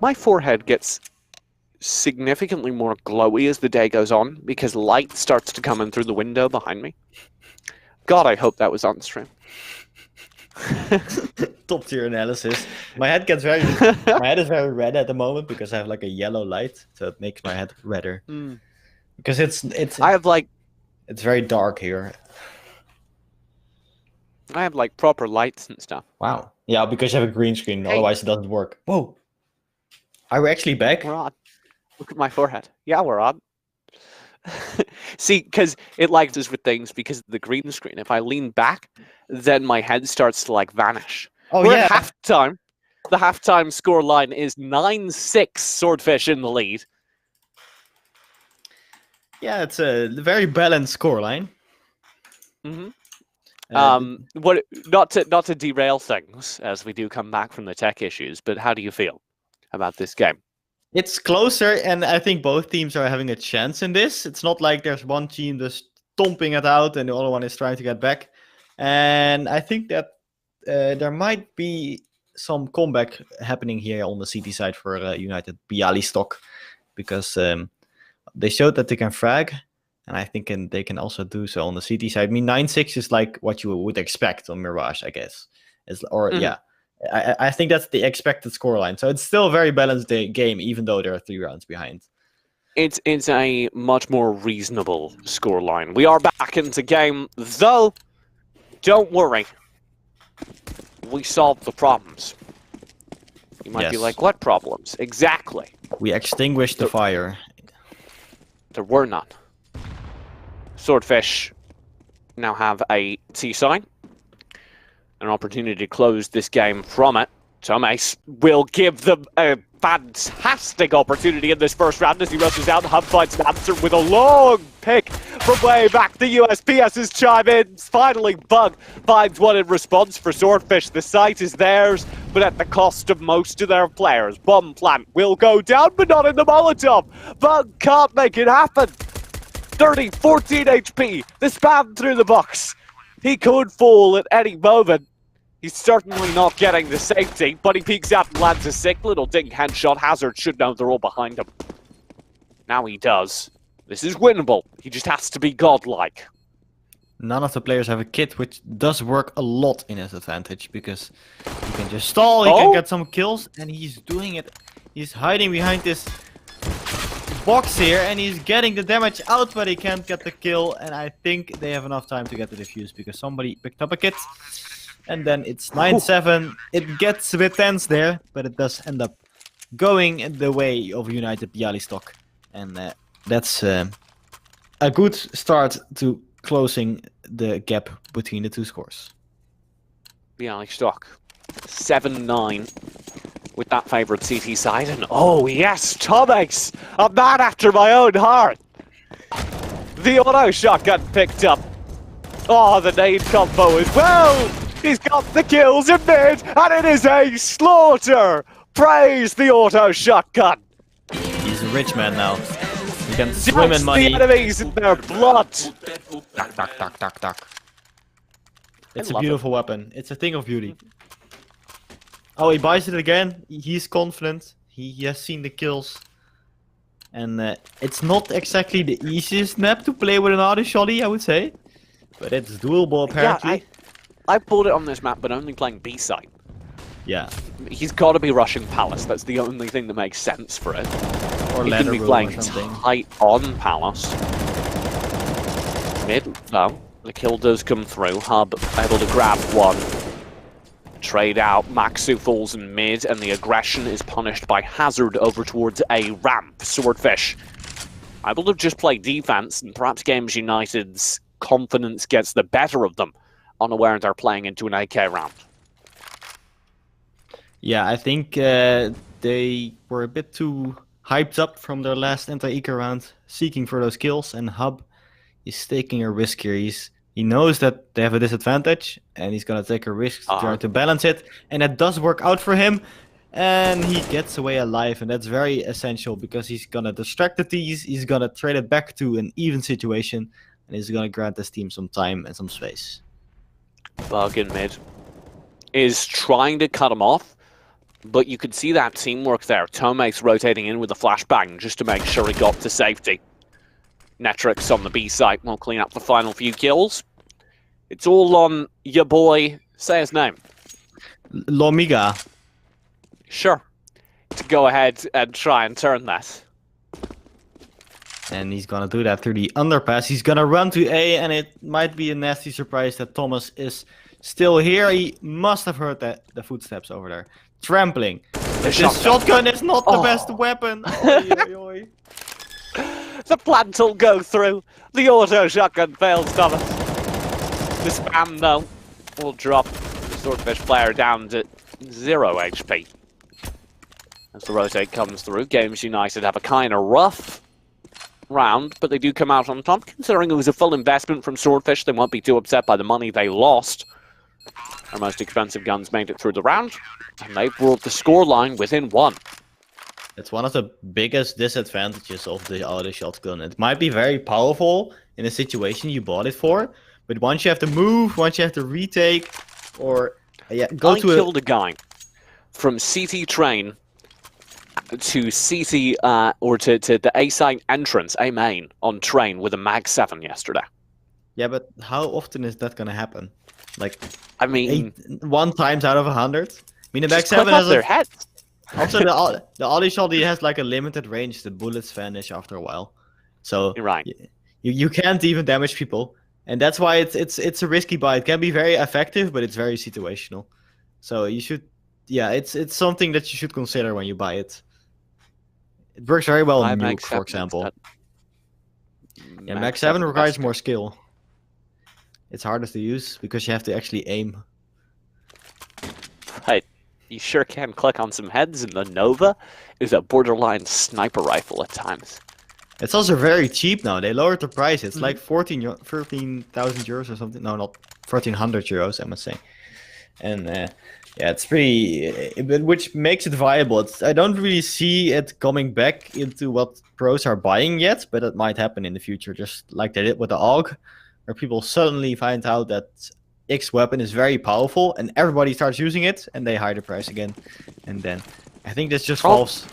my forehead gets significantly more glowy as the day goes on because light starts to come in through the window behind me. God, I hope that was on stream. Top tier analysis. My head is very red at the moment because I have like a yellow light, so it makes my head redder. Because it's very dark here. I have like proper lights and stuff. Wow. Yeah, because you have a green screen, Hey. otherwise it doesn't work. Whoa. Are we actually back? We're on. Look at my forehead. Yeah, we're on. See, because it like this with things because of the green screen. If I lean back, then my head starts to like vanish. Oh, We're yeah. at halftime. The halftime score line is 9-6 Swordfish in the lead. Yeah, it's a very balanced scoreline. Not to derail things as we do come back from the tech issues, but how do you feel about this game? It's closer, and I think both teams are having a chance in this. It's not like there's one team just stomping it out and the other one is trying to get back. And I think that there might be some comeback happening here on the CT side for United Bialystok, because they showed that they can frag, and I think they can also do so on the CT side. I mean, 9-6 is like what you would expect on Mirage, I guess. Yeah. I think that's the expected scoreline. So it's still a very balanced game, even though there are 3 rounds behind. It's a much more reasonable scoreline. We are back into game, though. Don't worry. We solved the problems. You might be like, what problems? Exactly. We extinguished the fire. There were none. Swordfish now have a T sign. An opportunity to close this game from it. Tomes will give them a fantastic opportunity in this first round as he rushes out. Hub finds an answer with a long pick from way back. The USPS's chime in. Finally, Bug finds one in response for Swordfish. The site is theirs, but at the cost of most of their players. Bomb plant will go down, but not in the Molotov. Bug can't make it happen. 30, 14 HP. The spam through the box. He could fall at any moment. He's certainly not getting the safety, but he peeks out and lands a sick little ding headshot. Hazard should know they're all behind him. Now he does. This is winnable. He just has to be godlike. None of the players have a kit, which does work a lot in his advantage, because he can just stall, he can get some kills, and he's doing it. He's hiding behind this box here, and he's getting the damage out, but he can't get the kill, and I think they have enough time to get the defuse, because somebody picked up a kit. And then it's 9-7. It gets a bit tense there, but it does end up going the way of United Bialystok. And that's a good start to closing the gap between the 2 scores. Bialystok 7-9 with that favourite CT side. And oh yes, Tomex, a man after my own heart. The auto shotgun picked up. Oh, the nade combo as well. He's got the kills in mid, and it is a slaughter! Praise the auto shotgun! He's a rich man now. He can swim in money. The enemies in their blood! It's a beautiful weapon. It's a thing of beauty. Oh, he buys it again. He's confident. He has seen the kills. And it's not exactly the easiest map to play with an auto shotty, I would say. But it's doable, apparently. Yeah, I pulled it on this map, but only playing B site. Yeah. He's got to be rushing Palace. That's the only thing that makes sense for it. Or he can be playing tight on Palace. Mid, though. The kill does come through. Hub able to grab one. Trade out. Maxu falls in mid, and the aggression is punished by Hazard over towards a ramp. Swordfish able to just play defense, and perhaps Games United's confidence gets the better of them, unaware they're playing into an AK round. Yeah, I think they were a bit too hyped up from their last anti-eco round, seeking for those kills, and Hub is taking a risk here. He knows that they have a disadvantage, and he's gonna take a risk to try to balance it, and that does work out for him, and he gets away alive, and that's very essential, because he's gonna distract the T's, he's gonna trade it back to an even situation, and he's gonna grant his team some time and some space. Bug in mid is trying to cut him off, But you could see that teamwork there. Tome's rotating in with a flashbang just to make sure he got to safety. Netrix on the B site will clean up the final few kills. It's all on your boy, say his name. Lomiga. Sure. To go ahead and try and turn that. And he's gonna do that through the underpass. He's gonna run to A, and it might be a nasty surprise that Thomas is still here. He must have heard the footsteps over there. Trampling. This shotgun is not the best weapon. Oi, oi, oi. The plant will go through. The auto shotgun fails, Thomas. The spam, though, will drop the Swordfish player down to 0 HP. As the rotate comes through, Games United have a kind of rough round, but they do come out on top. Considering it was a full investment from Swordfish, they won't be too upset by the money they lost. Our most expensive guns made it through the round, and they brought the scoreline within 1. It's one of the biggest disadvantages of the auto shotgun. It might be very powerful in a situation you bought it for, but once you have to move, once you have to retake, or I killed a guy from CT train to CT or to the A site entrance, A main on train with a Mag 7 yesterday. Yeah, but how often is that gonna happen? Like, I mean, 1 times out of 100. I mean, the Mag 7 clip has off their heads. Also, the auto shot has like a limited range. The bullets vanish after a while, so You're right. You can't even damage people, and that's why it's a risky buy. It can be very effective, but it's very situational. So you should, it's something that you should consider when you buy it. It works very well in Nuke, for example. Yeah, Mag 7 requires more skill. It's harder to use because you have to actually aim. Right. You sure can click on some heads, and the Nova is a borderline sniper rifle at times. It's also very cheap now. They lowered the price. It's like 13,000 euros or something. No, not 1,400 euros, I must say. And it's pretty, which makes it viable. I don't really see it coming back into what pros are buying yet, but it might happen in the future, just like they did with the AUG, where people suddenly find out that X weapon is very powerful, and everybody starts using it, and they hide the price again. And then, I think this just false.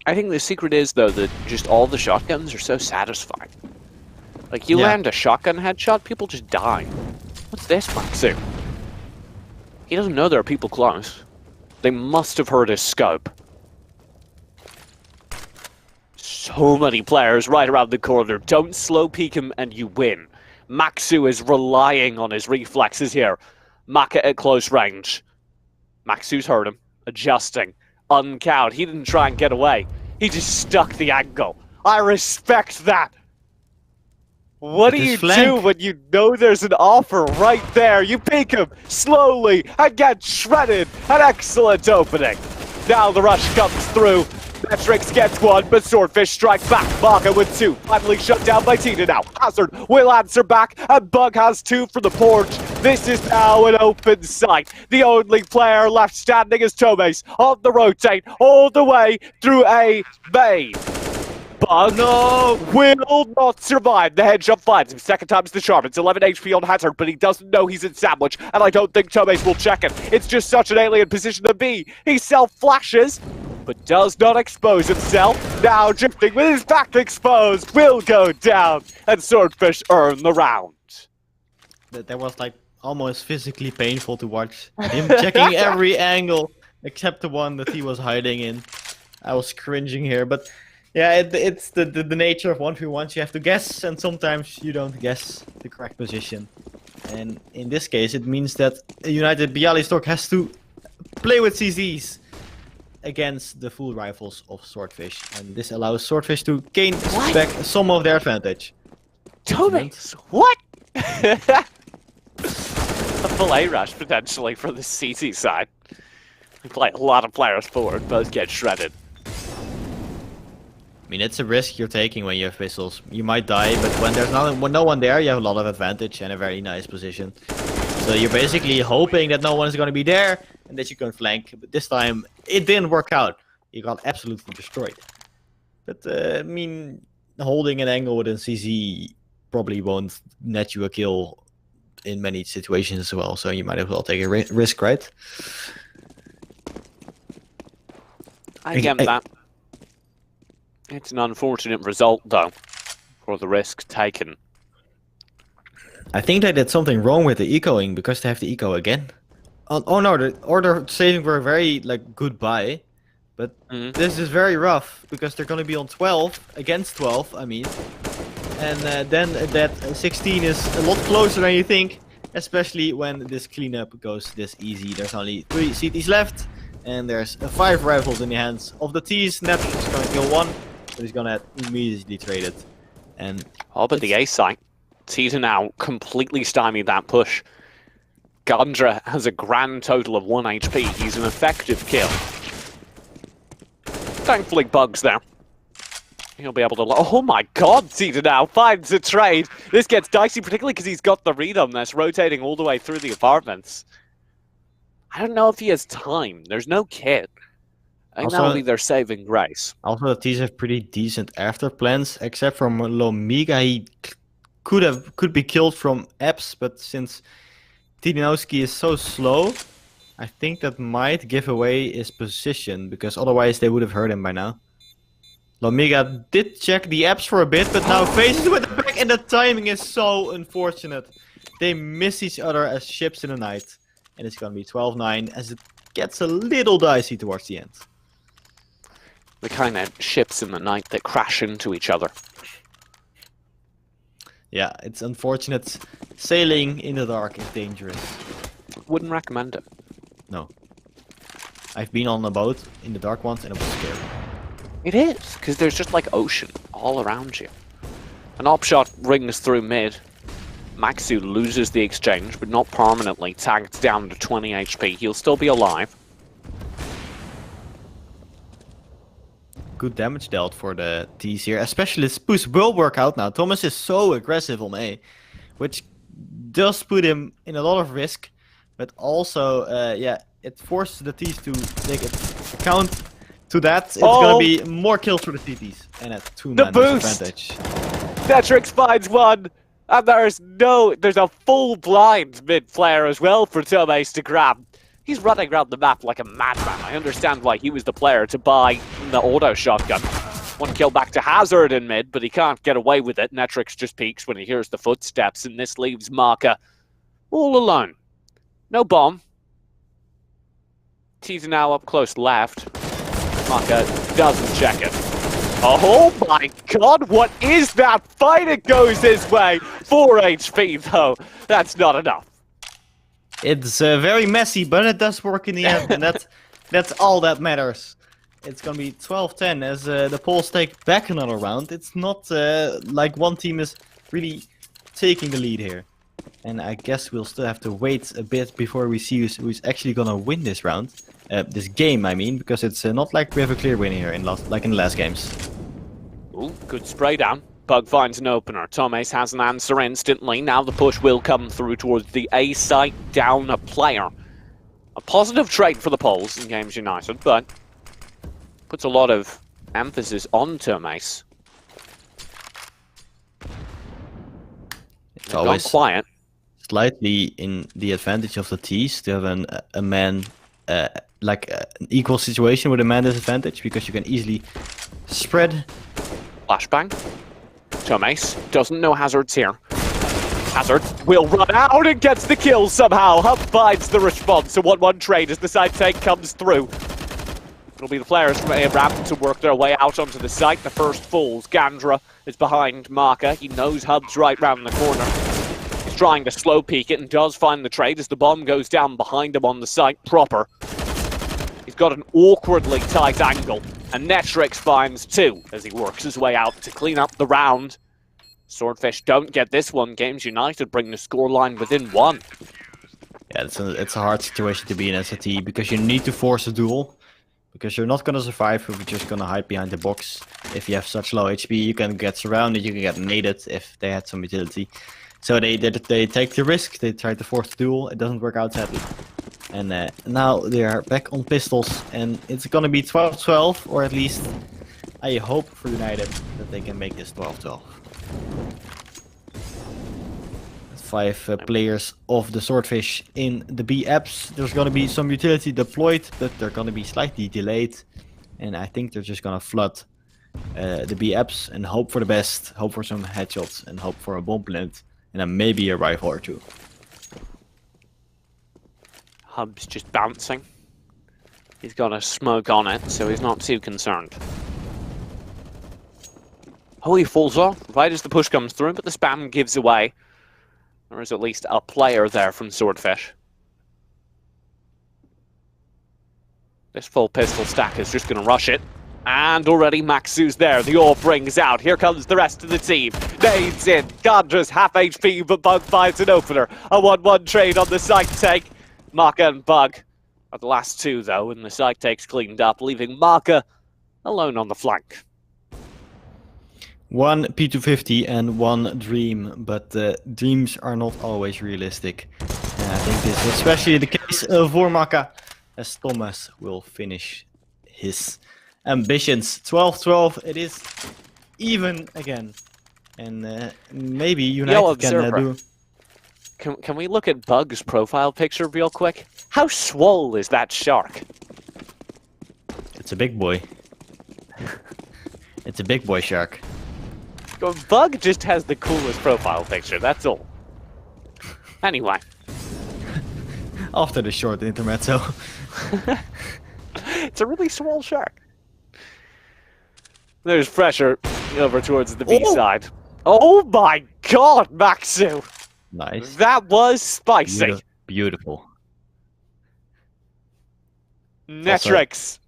I think the secret is, though, that just all the shotguns are so satisfying. Like, you land a shotgun headshot, people just die. What's this, Maxu? He doesn't know there are people close. They must have heard his scope. So many players right around the corner. Don't slow peek him and you win. Maxu is relying on his reflexes here. Maka at close range. Maxu's heard him. Adjusting. Uncowed. He didn't try and get away. He just stuck the angle. I respect that. What do you do when you know there's an offer right there? You peek him slowly and get shredded. An excellent opening. Now the rush comes through. Netrix gets one, but Swordfish strikes back. Maka with 2. Finally shut down by Tina now. Hazard will answer back, and Bug has 2 for the porch. This is now an open sight. The only player left standing is Tomes on the rotate all the way through A main. Bug will not survive. The headshot finds him. Second time's the charm. It's 11 HP on Hazard, but he doesn't know he's in sandwich, and I don't think Tomes will check it. It's just such an alien position to be. He self-flashes, but does not expose himself. Now drifting with his back exposed, will go down, and Swordfish earn the round. That was like almost physically painful to watch. Him checking every angle except the one that he was hiding in. I was cringing here, but yeah, it's the nature of 1v1s. You have to guess, and sometimes you don't guess the correct position. And in this case, it means that United Bialystok has to play with CZs against the full rifles of Swordfish, and this allows Swordfish to gain back some of their advantage. Tomes, what? A full A rush potentially for the CT side. We play a lot of players forward, both get shredded. I mean, it's a risk you're taking when you have pistols. You might die, but when there's no one there, you have a lot of advantage and a very nice position. So you're basically hoping that no one is going to be there and that you can flank. But this time, it didn't work out. You got absolutely destroyed. But, I mean, holding an angle with a CZ probably won't net you a kill in many situations as well. So you might as well take a risk, right? I get that. It's an unfortunate result, though, for the risk taken. I think they did something wrong with the ecoing because they have the eco again. Oh no, the order saving were very like goodbye, but this is very rough because they're gonna be on 12 against 12. I mean, and then that 16 is a lot closer than you think, especially when this cleanup goes this easy. There's only 3 CTs left, and there's 5 rifles in the hands of the T's. Netrix is gonna kill 1, but he's gonna immediately trade it. And but the A site. T's now completely stymied that push. Banja has a grand total of 1 HP. He's an effective kill. Thankfully, Bug's there. He'll be able to... Oh my god, Tita now finds a trade. This gets dicey, particularly because he's got the read on this, rotating all the way through the apartments. I don't know if he has time. There's no kit. I think that'll be their saving grace. Also, the T's have pretty decent after plans, except for Lomiga. He could be killed from Epps, but since Tidinowski is so slow, I think that might give away his position, because otherwise they would have heard him by now. Lomiga did check the Epps for a bit, but now faces with the back, and the timing is so unfortunate. They miss each other as ships in the night, and it's gonna be 12-9 as it gets a little dicey towards the end. The kind of ships in the night that crash into each other. Yeah, it's unfortunate. Sailing in the dark is dangerous. Wouldn't recommend it. No. I've been on a boat in the dark once and it was scary. It is, because there's just like ocean all around you. An op shot rings through mid. Maxu loses the exchange, but not permanently. Tagged down to 20 HP. He'll still be alive. Good damage dealt for the T's here. Especially this push will work out now. Thomas is so aggressive on A, which does put him in a lot of risk. But also, yeah, it forces the T's to take account to that. It's gonna be more kills for the TTs and at 2-man disadvantage. Netrix finds 1, and there's a full blind mid player as well for Tomes to grab. He's running around the map like a madman. I understand why he was the player to buy the auto shotgun. 1 kill back to Hazard in mid, but he can't get away with it. Netrix just peeks when he hears the footsteps, and this leaves Marka all alone. No bomb. T's now up close left. Marka doesn't check it. Oh my god, what is that fight? It goes his way. 4 HP though. That's not enough. It's very messy, but it does work in the end, and that's all that matters. It's gonna be 12-10 as the Poles take back another round. It's not like one team is really taking the lead here. And I guess we'll still have to wait a bit before we see who's actually gonna win this round. This game, I mean, because it's not like we have a clear win here like in the last games. Ooh, good spray down. Bug finds an opener. Tomes has an answer instantly. Now the push will come through towards the A site, down a player. A positive trait for the Poles in Games United, but puts a lot of emphasis on Tomes. It's always quiet. Slightly in the advantage of the T's to have a man, like an equal situation with a man disadvantage, because you can easily spread. Flashbang. Tomes doesn't know Hazard's here. Hazard will run out and gets the kill somehow. Hub finds the response. A 1-1 trade as the side take comes through. It'll be the players from ARAM to work their way out onto the site. The first falls. Gandra is behind Marka. He knows Hub's right round the corner. He's trying to slow peek it and does find the trade as the bomb goes down behind him on the site proper. He's got an awkwardly tight angle. And Netrix finds 2 as he works his way out to clean up the round. Swordfish don't get this one. Games United bring the scoreline within 1. Yeah, it's a hard situation to be in SAT because you need to force a duel. Because you're not going to survive if you're just going to hide behind the box. If you have such low HP, you can get surrounded, you can get naded if they had some utility. So they take the risk, they try to force the duel, it doesn't work out sadly. And now they are back on pistols, and it's gonna be 12-12, or at least I hope for United that they can make this 12-12. 5 players of the Swordfish in the B apps. There's gonna be some utility deployed, but they're gonna be slightly delayed. And I think they're just gonna flood the B apps and hope for the best, hope for some headshots, and hope for a bomb plant, and then maybe a rifle or two. Hub's just bouncing. He's got a smoke on it, so he's not too concerned. Oh, he falls off right as the push comes through, but the spam gives away. There is at least a player there from Swordfish. This full pistol stack is just going to rush it. And already Maxu's there. The AWP brings out. Here comes the rest of the team. Nades in. Gandra's half HP, but Bug finds an opener. A 1-1 trade on the site take. Maka and Bug are the last two, though, and the site take's cleaned up, leaving Maka alone on the flank. One P250 and one Dream, but dreams are not always realistic. And I think this is especially the case for Maka, as Thomas will finish his ambitions. 12-12, it is even again. And maybe United can do... Can we look at Bug's profile picture real quick? How swole is that shark? It's a big boy. It's a big boy shark. Bug just has the coolest profile picture, that's all. Anyway. After the short intermezzo. It's a really swole shark. There's pressure over towards the B side. Oh my god, Maxu! Nice. That was spicy. Beautiful. Netrix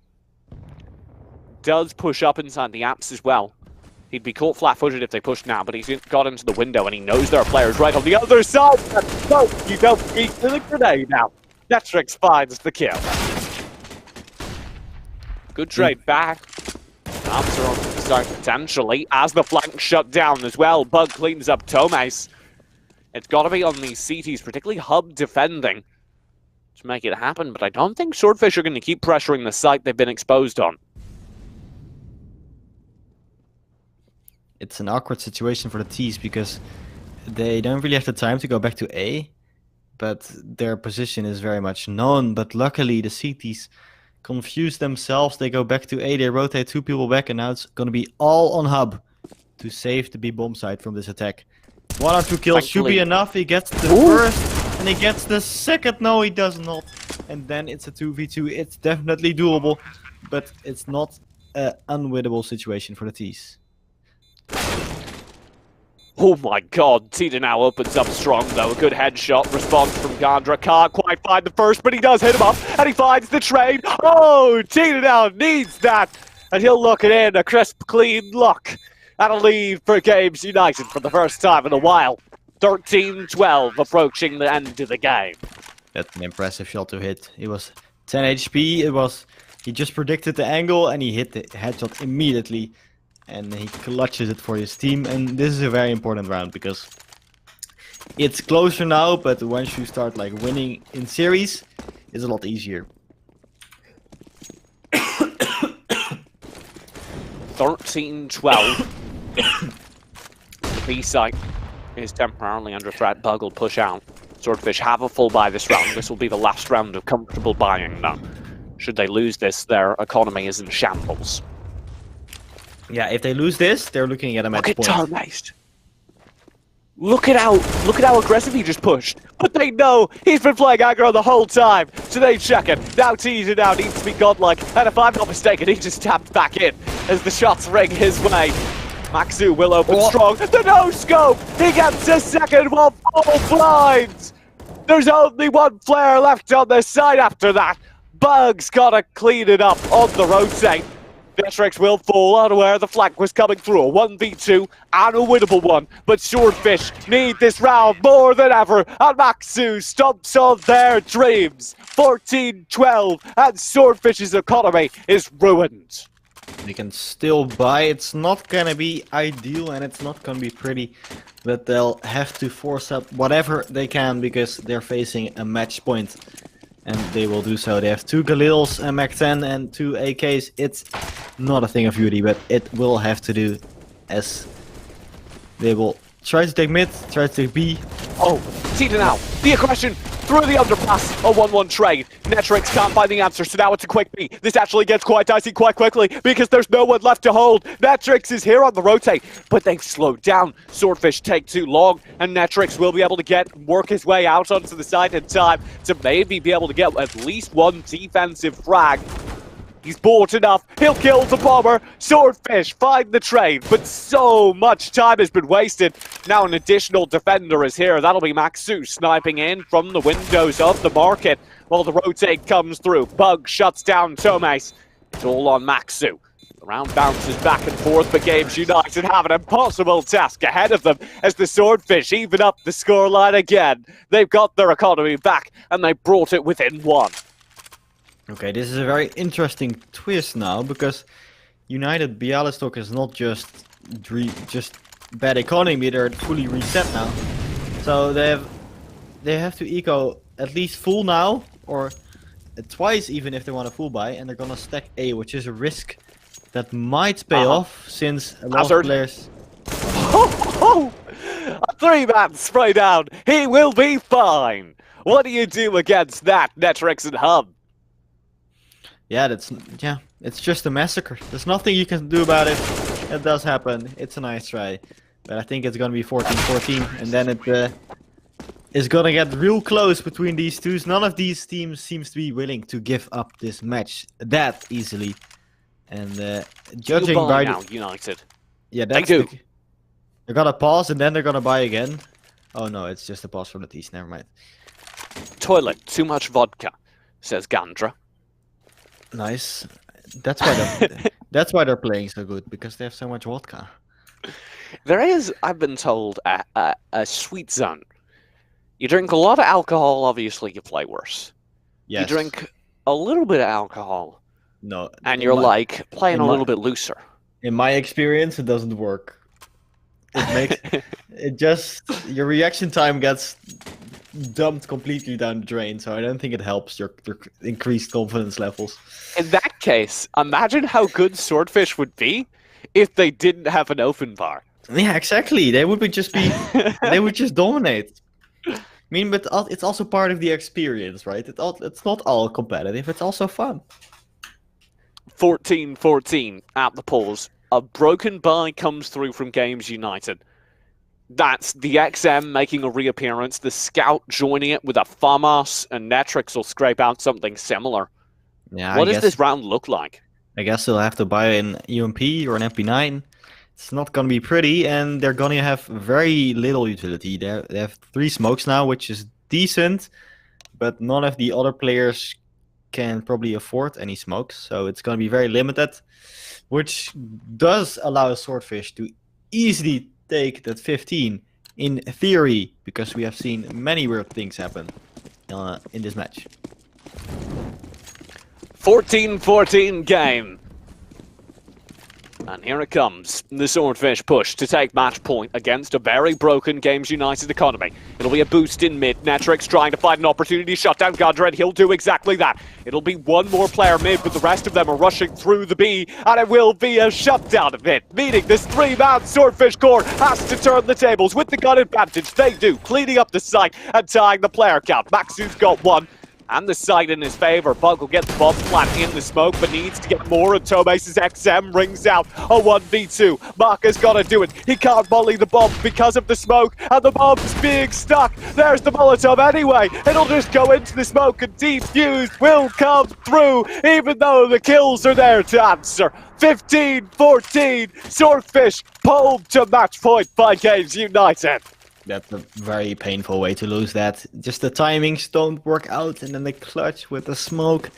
does push up inside the apps as well. He'd be caught flat-footed if they pushed now, but he's got into the window and he knows there are players right on the other side. No, you don't peek to the grenade now. Netrix finds the kill. Good trade back. Arms are on the side potentially as the flank shut down as well. Bug cleans up Tomes. It's got to be on these CTs, particularly Hub defending, to make it happen, but I don't think Swordfish are going to keep pressuring the site they've been exposed on. It's an awkward situation for the T's because they don't really have the time to go back to A, but their position is very much known. But luckily the CTs confuse themselves, they go back to A, they rotate two people back, and now it's going to be all on Hub to save the B bomb site from this attack. 1 or 2 kills should be enough. He gets the first and he gets the second. No, he does not. And then it's a 2v2. It's definitely doable, but it's not an unwinnable situation for the T's. Oh my god, Tita now opens up strong though. A good headshot response from Gandra. Can't quite find the first, but he does hit him up and he finds the trade. Oh, Tita now needs that and he'll look it in. A crisp, clean look. And a lead for Games United for the first time in a while. 13-12 approaching the end of the game. That's an impressive shot to hit. It was 10 HP. He just predicted the angle and he hit the headshot immediately. And he clutches it for his team. And this is a very important round because it's closer now, but once you start like winning in series, it's a lot easier. 13-12. The B site is temporarily under threat. Bug will push out. Swordfish have a full buy this round. This will be the last round of comfortable buying now. Should they lose this, their economy is in shambles. Yeah, if they lose this, they're looking at a match point. Look at Tomes. Look at how aggressive he just pushed. But they know he's been playing aggro the whole time. So they check it. Now Teaser now needs to be godlike. And if I'm not mistaken, he just tapped back in as the shots ring his way. Maxu will open strong. The no-scope! He gets a second while full blinds! There's only one player left on the side after that. Bug's gotta clean it up on the rotate. Netrix will fall unaware the flank was coming through. A 1v2 and a winnable one. But Swordfish need this round more than ever. And Maxu stomps on their dreams. 14-12 and Swordfish's economy is ruined. They can still buy. It's not gonna be ideal and it's not gonna be pretty, but they'll have to force up whatever they can because they're facing a match point, and they will do so. They have 2 Galils, a Mac-10 and 2 AKs. It's not a thing of beauty, but it will have to do, as they will try to take mid, try to take B. Oh, Tita now, the aggression, through the underpass. A 1-1 trade. Netrix can't find the answer, so now it's a quick B. This actually gets quite dicey quite quickly because there's no one left to hold. Netrix is here on the rotate, but they've slowed down. Swordfish take too long, and Netrix will be able to work his way out onto the side in time to maybe be able to get at least one defensive frag. He's bought enough. He'll kill the bomber. Swordfish find the trade, but so much time has been wasted. Now an additional defender is here. That'll be Maxu sniping in from the windows of the market while the rotate comes through. Bug shuts down Tomes. It's all on Maxu. The round bounces back and forth, but Games United have an impossible task ahead of them as the Swordfish even up the scoreline again. They've got their economy back, and they brought it within one. Okay, this is a very interesting twist now, because United Bialystok is not just bad economy, they're fully reset now. So they have to eco at least full now, or twice even if they want a full buy, and they're gonna stack A, which is a risk that might pay off, since a lot of players... A 3-man spray down! He will be fine! What do you do against that, Netrix and Hub? Yeah, it's just a massacre. There's nothing you can do about it. It does happen. It's a nice try. But I think it's gonna be 14-14, and then it is gonna get real close between these two. None of these teams seems to be willing to give up this match that easily. And judging by now, United. Yeah, that's they do. They're gonna pause and then they're gonna buy again. Oh no, it's just a pause from the East. Never mind. Toilet, too much vodka, says Gandra. Nice. That's why they're playing so good, because they have so much vodka. There is, I've been told, a sweet zone. You drink a lot of alcohol, obviously you play worse. Yes. You drink a little bit of alcohol, no, and you're like playing a little bit looser. In my experience, it doesn't work. It makes your reaction time gets dumped completely down the drain, so I don't think it helps your increased confidence levels. In that case, imagine how good Swordfish would be if they didn't have an open bar. Yeah, exactly. They would they would just dominate. I mean, but it's also part of the experience, right? It's not all competitive, it's also fun. 14-14 at the pause. A broken buy comes through from Games United. That's the XM making a reappearance, the Scout joining it with a FAMAS, and Netrix will scrape out something similar. Yeah, what does this round look like? I guess they'll have to buy an UMP or an MP9. It's not going to be pretty, and they're going to have very little utility. They have 3 smokes now, which is decent, but none of the other players can probably afford any smokes, so it's going to be very limited, which does allow Swordfish to easily take that 15 in theory, because we have seen many weird things happen in this match. 14-14 game. And here it comes, the Swordfish push to take match point against a very broken Games United economy. It'll be a boost in mid. Netrix trying to find an opportunity to shut down Gandra, and he'll do exactly that. It'll be one more player mid, but the rest of them are rushing through the B, and it will be a shutdown of it, meaning this 3-man Swordfish core has to turn the tables with the gun advantage. They do, cleaning up the site and tying the player count. Maxu's got 1. And the side in his favor. Bug will get the bomb plant in the smoke, but needs to get more, and Tomes' XM rings out a 1v2. Marker's gotta do it. He can't volley the bomb because of the smoke, and the bomb's being stuck. There's the Molotov anyway. It'll just go into the smoke, and defuse will come through, even though the kills are there to answer. 15-14, Swordfish pulled to match point by Games United. That's a very painful way to lose that. Just the timings don't work out, and then they clutch with the smoke.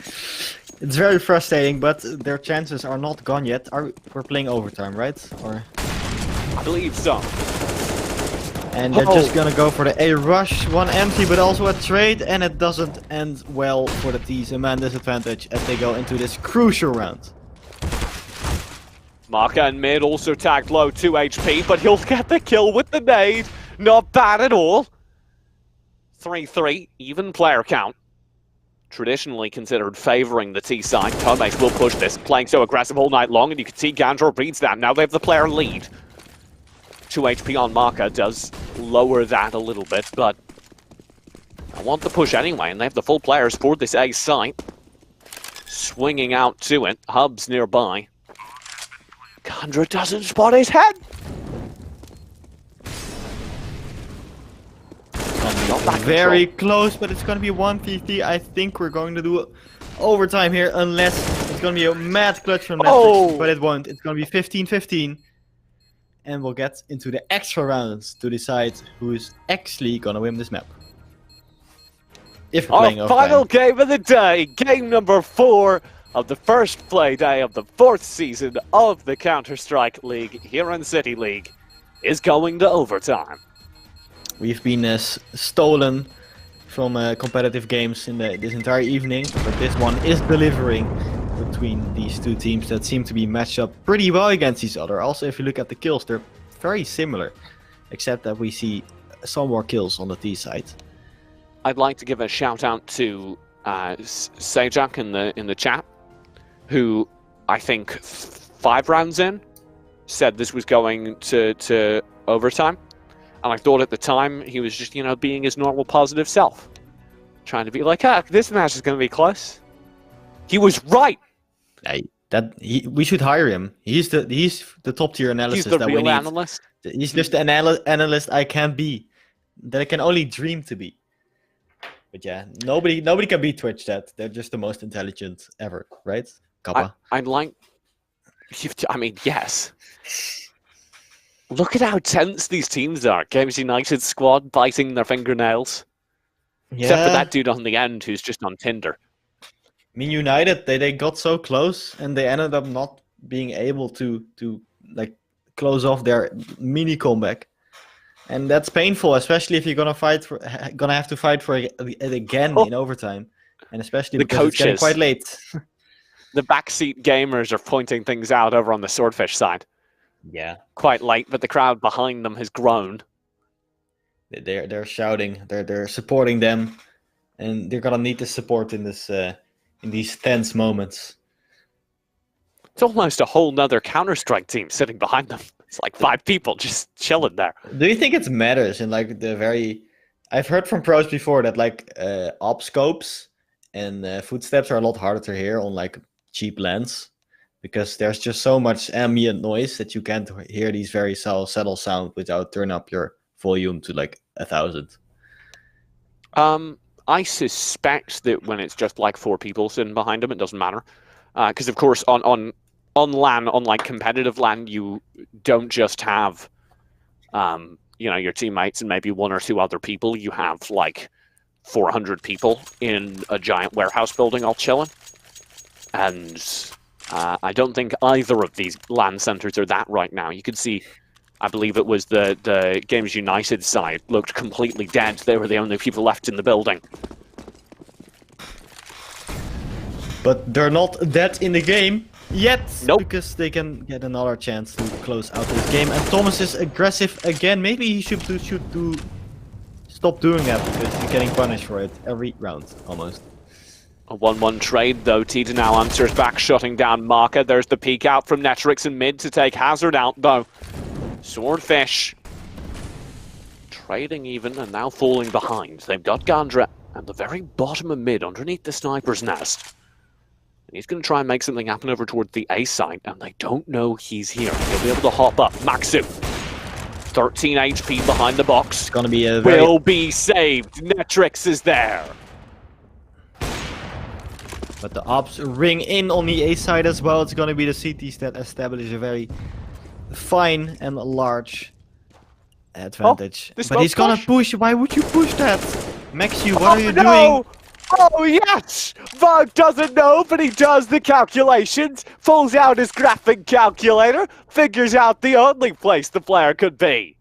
It's very frustrating, but their chances are not gone yet. We're playing overtime, right? Or I believe so. And they're just gonna go for the A rush, 1 empty, but also a trade, and it doesn't end well for the T's. A man disadvantage as they go into this crucial round. Marker and mid also tagged low, 2 HP, but he'll get the kill with the nade. Not bad at all. 3-3, even player count. Traditionally considered favouring the T side. Tomes will push this, playing so aggressive all night long, and you can see Gandra reads that. Now they have the player lead. 2 HP on Marker does lower that a little bit, but I want the push anyway, and they have the full players for this A site. Swinging out to it. Hub's nearby. Gandra doesn't spot his head. Very close, but it's going to be 1v3. I think we're going to do overtime here, unless it's going to be a mad clutch from Netflix, but it won't. It's going to be 15-15. And we'll get into the extra rounds to decide who's actually going to win this map. If we're playing overtime. Our final game of the day, game number 4 of the first play day of the 4th season of the Counter-Strike League here in City League, is going to overtime. We've been stolen from competitive games in this entire evening, but this one is delivering between these two teams that seem to be matched up pretty well against each other. Also, if you look at the kills, they're very similar, except that we see some more kills on the T side. I'd like to give a shout out to Sajak in the chat, who I think 5 rounds in said this was going to overtime. And I thought at the time he was just, being his normal positive self. Trying to be like, this match is going to be close. He was right. We should hire him. He's the top tier analysis. He's the that real we need. analyst. He's just the analyst I can be. That I can only dream to be. But yeah, nobody can beat Twitch that. They're just the most intelligent ever, right? Kappa. I'd like... I mean, yes. Look at how tense these teams are. Games United squad biting their fingernails. Yeah. Except for that dude on the end who's just on Tinder. I mean, United, they got so close and they ended up not being able to close off their mini comeback. And that's painful, especially if you're gonna have to fight for it again in overtime. And especially because it's getting quite late. The backseat gamers are pointing things out over on the Swordfish side. Yeah. Quite late, but the crowd behind them has grown. They're shouting, they're supporting them, and they're gonna need the support in this in these tense moments. It's almost a whole nother Counter-Strike team sitting behind them. It's like 5 people just chilling there. Do you think it matters in I've heard from pros before that op scopes and footsteps are a lot harder to hear on cheap lands. Because there's just so much ambient noise that you can't hear these very subtle sound without turning up your volume to 1,000. I suspect that when it's just 4 people sitting behind them, it doesn't matter. Because of course on LAN, on competitive LAN, you don't just have your teammates and maybe 1 or 2 other people. You have 400 people in a giant warehouse building all chilling. And I don't think either of these LAN centers are that right now. You can see, I believe it was the Games United side looked completely dead. They were the only people left in the building. But they're not dead in the game yet. Nope. Because they can get another chance to close out this game. And Thomas is aggressive again. Maybe he should stop doing that because he's getting punished for it every round almost. A 1-1 trade, though. Tita now answers back, shutting down Marker. There's the peek out from Netrix in mid to take Hazard out, though. Swordfish trading even and now falling behind. They've got Gandra at the very bottom of mid, underneath the sniper's nest. And he's going to try and make something happen over towards the A site, and they don't know he's here. He'll be able to hop up. Maxu, 13 HP behind the box. It's going to be will be saved. Netrix is there. But the ops ring in on the A side as well. It's going to be the CTs that establish a very fine and large advantage. But he's going to push. Why would you push that? Maxu, what are you doing? Oh, yes! Vogue doesn't know, but he does the calculations, pulls out his graphic calculator, figures out the only place the player could be.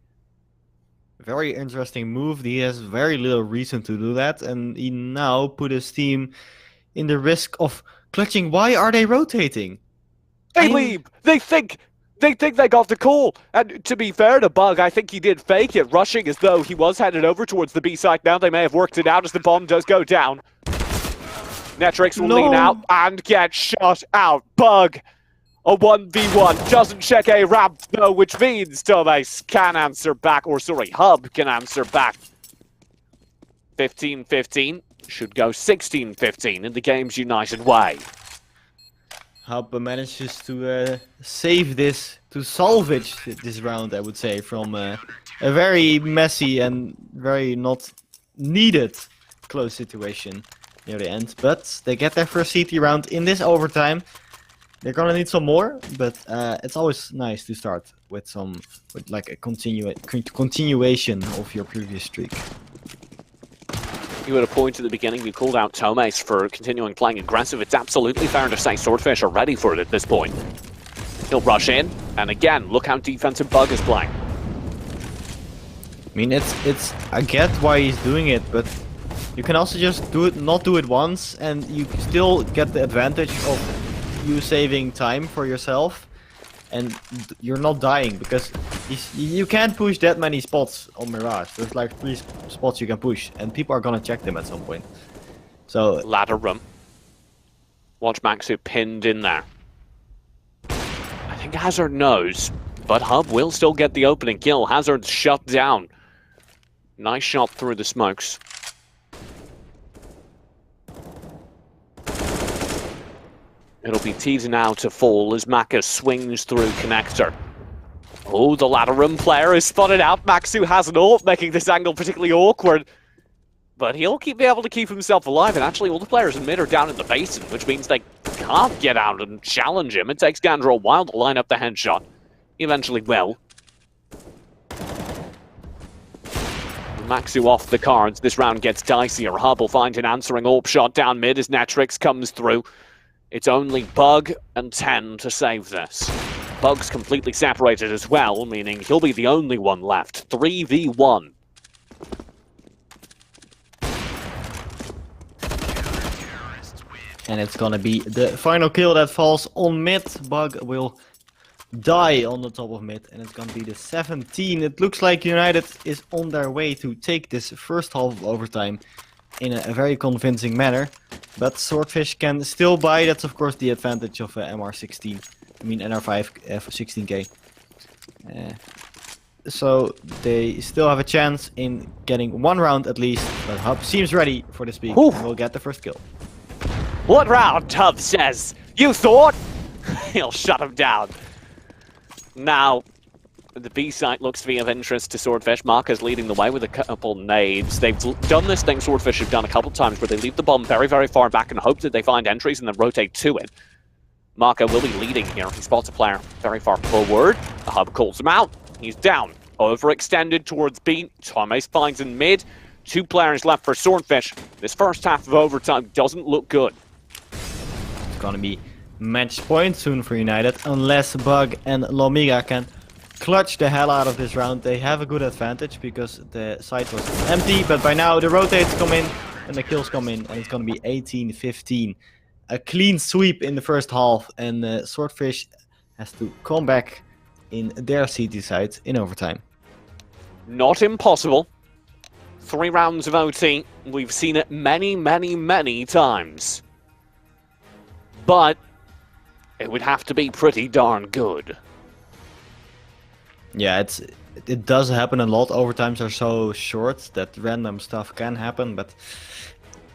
Very interesting move. He has very little reason to do that, and he now put his team in the risk of clutching. Why are they rotating? They leave. They think they got the call. And to be fair to Bug, I think he did fake it, rushing as though he was headed over towards the B site. Now they may have worked it out as the bomb does go down. Netrix will lean out and get shot out. Bug, a 1v1, doesn't check a ramp though, which means Thomas can answer back, or sorry, Hub can answer back. 15-15 should go 16-15 in the game's United way. Hub manages to save this, to salvage this round, I would say, from a very messy and very not needed close situation near the end. But they get their first CT round in this overtime. They're gonna need some more, but it's always nice to start with like a continuation of your previous streak. You had a point at the beginning, you called out Tomes for continuing playing aggressive. It's absolutely fair to say Swordfish are ready for it at this point. He'll rush in, and again, look how defensive Bug is playing. I mean, I get why he's doing it, but you can also just not do it once, and you still get the advantage of you saving time for yourself, and you're not dying, because you can't push that many spots on Mirage. There's like 3 spots you can push, and people are gonna check them at some point. So ladder room. Watch Maxu pinned in there. I think Hazard knows, but Hub will still get the opening kill. Hazard's shut down. Nice shot through the smokes. It'll be teasing now to fall as Maka swings through connector. Oh, the ladder room player is spotted out. Maxu has an ult, making this angle particularly awkward. But he'll be able to keep himself alive, and actually all the players in mid are down in the basin, which means they can't get out and challenge him. It takes Gandra a while to line up the headshot. He eventually will. Maxu off the cards. This round gets dicier. Hub will find an answering AWP shot down mid as Netrix comes through. It's only Bug and 10 to save this. Bug's completely separated as well, meaning he'll be the only one left. 3v1. And it's gonna be the final kill that falls on mid. Bug will die on the top of mid, and it's gonna be the 17. It looks like United is on their way to take this first half of overtime in a very convincing manner. But Swordfish can still buy. That's of course the advantage of MR16. I mean NR5 for 16k. So they still have a chance in getting 1 round at least. But Hub seems ready for this peak and will get the first kill. What round, Hub says? You thought? He'll shut him down. Now, the B site looks to be of interest to Swordfish. Marker's leading the way with a couple nades. They've done this thing Swordfish have done a couple times where they leave the bomb very, very far back and hope that they find entries and then rotate to it. Marker will be leading here. He spots a player very far forward. The Hub calls him out. He's down. Overextended towards B. Tomes finds in mid. 2 players left for Swordfish. This first half of overtime doesn't look good. It's gonna be match point soon for United, unless Bug and Lomiga can clutch the hell out of this round. They have a good advantage because the site was empty, but by now the rotates come in and the kills come in, and it's gonna be 18-15. A clean sweep in the first half, and Swordfish has to come back in their CT site in overtime. Not impossible. 3 rounds of OT. We've seen it many, many, many times. But it would have to be pretty darn good. Yeah, it does happen a lot. Overtimes are so short that random stuff can happen, but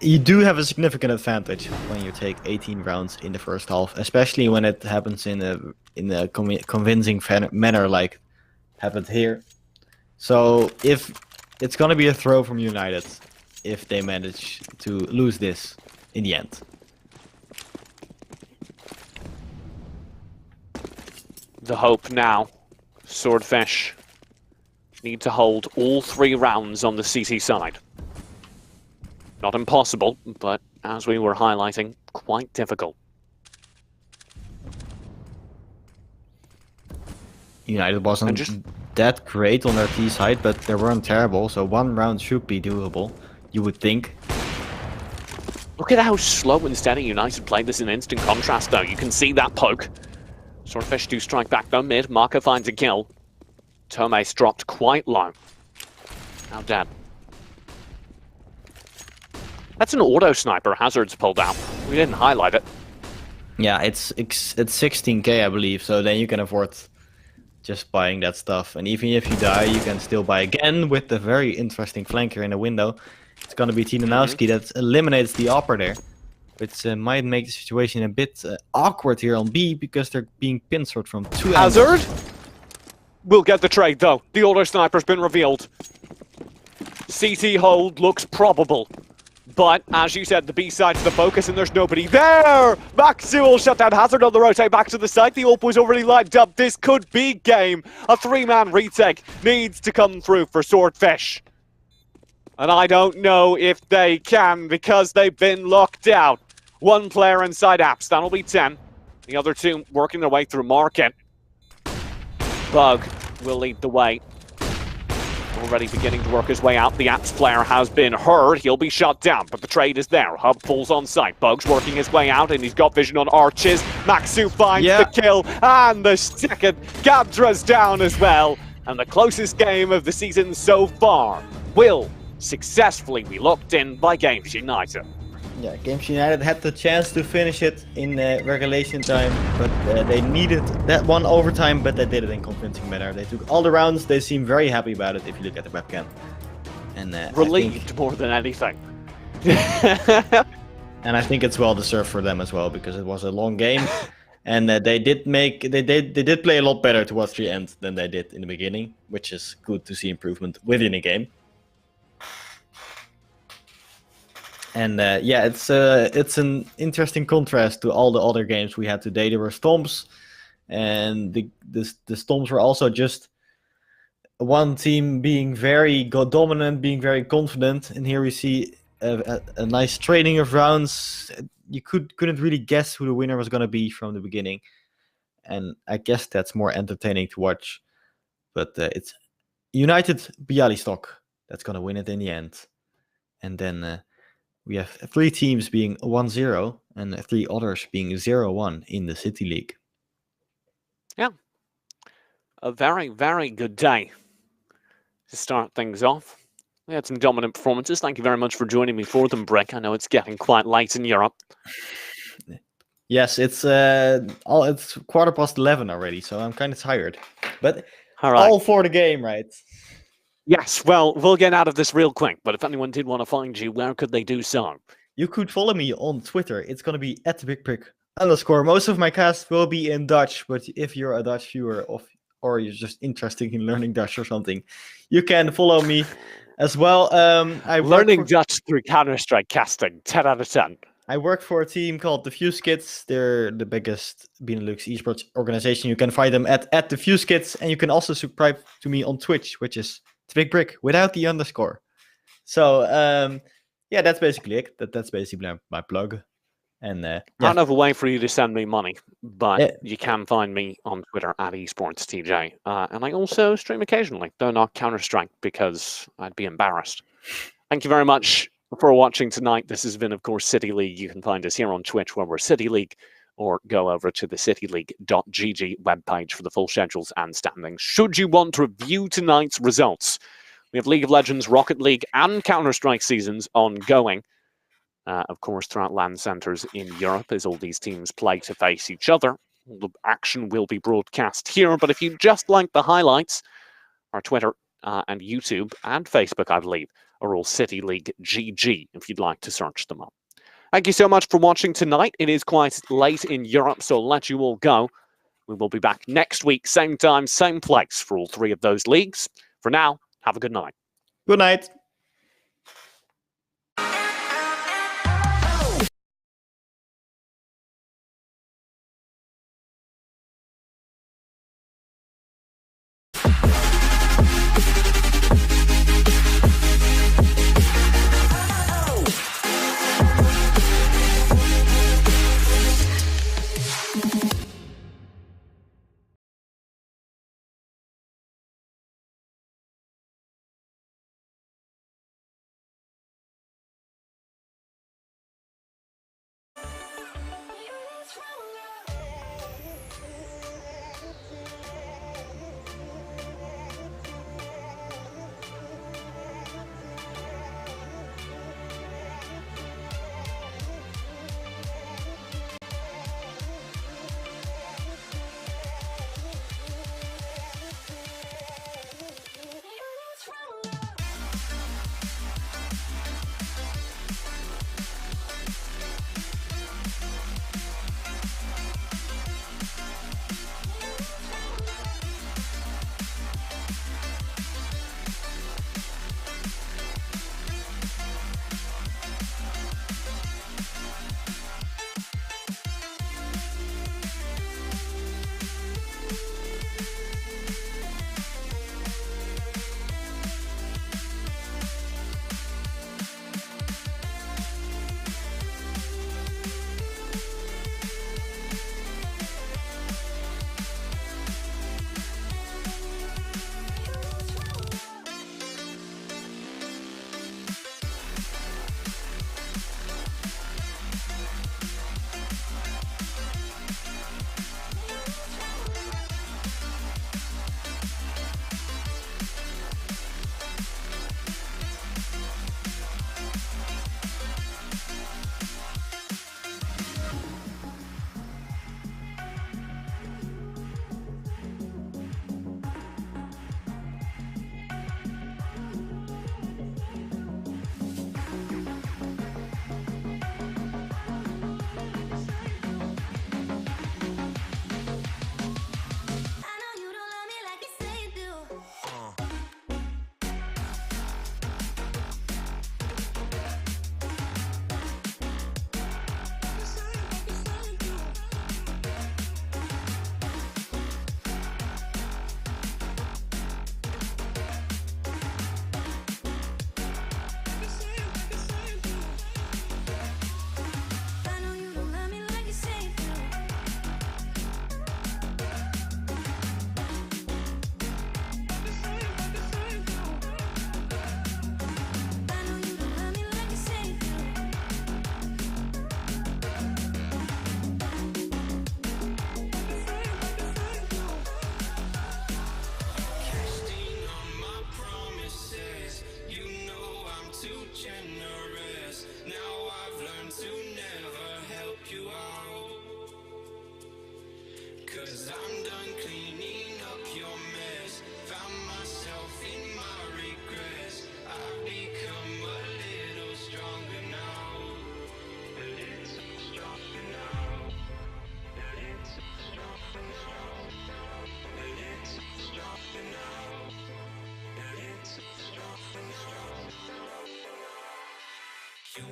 you do have a significant advantage when you take 18 rounds in the first half, especially when it happens in a convincing manner like happened here. So if it's gonna be a throw from United if they manage to lose this in the end. The hope now, Swordfish need to hold all 3 rounds on the CT side. Not impossible, but as we were highlighting, quite difficult. United wasn't that great on their T side, but they weren't terrible, so 1 round should be doable, you would think. Look at how slow and steady United played this in instant contrast though. You can see that poke. Swordfish do strike back though mid. Marker finds a kill. Tomes dropped quite low. Now dead. That's an auto sniper Hazard's pulled out. We didn't highlight it. Yeah, it's 16k I believe, so then you can afford just buying that stuff. And even if you die, you can still buy again with the very interesting flanker in the window. It's gonna be Tinanowski that eliminates the upper there. Which might make the situation a bit awkward here on B, because they're being pincered from 2 Hazard angles. will get the trade though. The auto sniper's been revealed. CT hold looks probable. But, as you said, the B side's the focus and there's nobody there! Maxu will shut down Hazard on the rotate back to the site. The AWP was already lined up. This could be game. A 3-man retake needs to come through for Swordfish. And I don't know if they can, because they've been locked out. 1 player inside apps, that'll be 10. The other 2 working their way through market. Bug will lead the way. Already beginning to work his way out. The apps player has been heard. He'll be shut down, but the trade is there. Hub pulls on site. Bug's working his way out, and he's got vision on Arches. Maxu finds the kill, and the second. Gabdra's down as well. And the closest game of the season so far will successfully be locked in by Games United. Yeah, Games United had the chance to finish it in regulation time, but they needed that one overtime, but they did it in convincing manner. They took all the rounds. They seem very happy about it if you look at the webcam. And relieved more than anything. And I think it's well deserved for them as well, because it was a long game, and they did play a lot better towards the end than they did in the beginning, which is good to see improvement within a game. And yeah, it's an interesting contrast to all the other games we had today. There were Stomps, and the Stomps were also just one team being very dominant, being very confident. And here we see a nice trading of rounds. You couldn't really guess who the winner was going to be from the beginning, and I guess that's more entertaining to watch. But it's United Bialystok that's going to win it in the end, and then. We have 3 teams being 1-0 and 3 others being 0-1 in the City League. Yeah. A very, very good day to start things off. We had some dominant performances. Thank you very much for joining me for them, Brick. I know it's getting quite late in Europe. Yes, it's 11:15 already, so I'm kind of tired. But all for the game, right? Yes, well, we'll get out of this real quick, but if anyone did want to find you, where could they do so? You could follow me on Twitter. It's going to be @BigPrick_. Most of my cast will be in Dutch, but if you're a Dutch viewer or you're just interested in learning Dutch or something, you can follow me as well. Learning Dutch through Counter-Strike casting, 10 out of 10. I work for a team called the Fuse Kids. They're the biggest Benelux esports organization. You can find them at the Fuse Kids, and you can also subscribe to me on Twitch, which is Big Brick without the underscore. So yeah, that's basically it. That's basically my plug. And I don't have a way for you to send me money, but you can find me on Twitter @esportstj. And I also stream occasionally, though not Counter-Strike, because I'd be embarrassed. Thank you very much for watching tonight. This has been, of course, City League. You can find us here on Twitch, where we're City League, or go over to the cityleague.gg webpage for the full schedules and standings. Should you want to review tonight's results, we have League of Legends, Rocket League, and Counter-Strike seasons ongoing. Of course, throughout LAN centers in Europe, as all these teams play to face each other. The action will be broadcast here, but if you just like the highlights, our Twitter and YouTube and Facebook, I believe, are all City League GG, if you'd like to search them up. Thank you so much for watching tonight. It is quite late in Europe, so I'll let you all go. We will be back next week, same time, same place for all 3 of those leagues. For now, have a good night. Good night.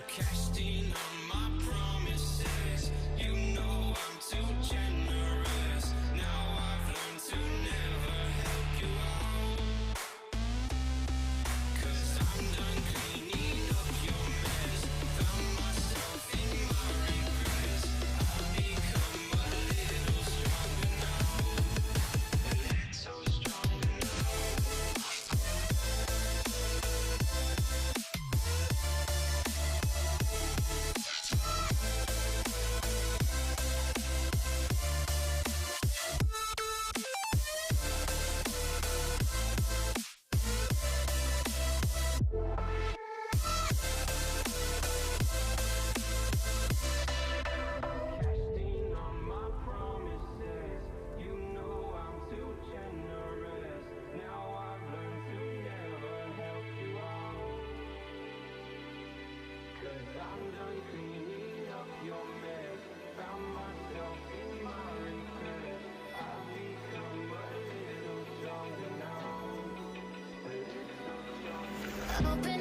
Cashed in on my promises. You know I'm too generous. Now I've learned to never help you out. 'Cause I'm done cleaning up your mess. Found myself in my regrets. I've become a little stronger now. A little stronger now. Casting on my promises. You know I'm too generous. Now I've learned to never help you out. 'Cause I'm done cleaning up your mess. Found myself in my regrets. I've become a little stronger now. A little stronger now. Open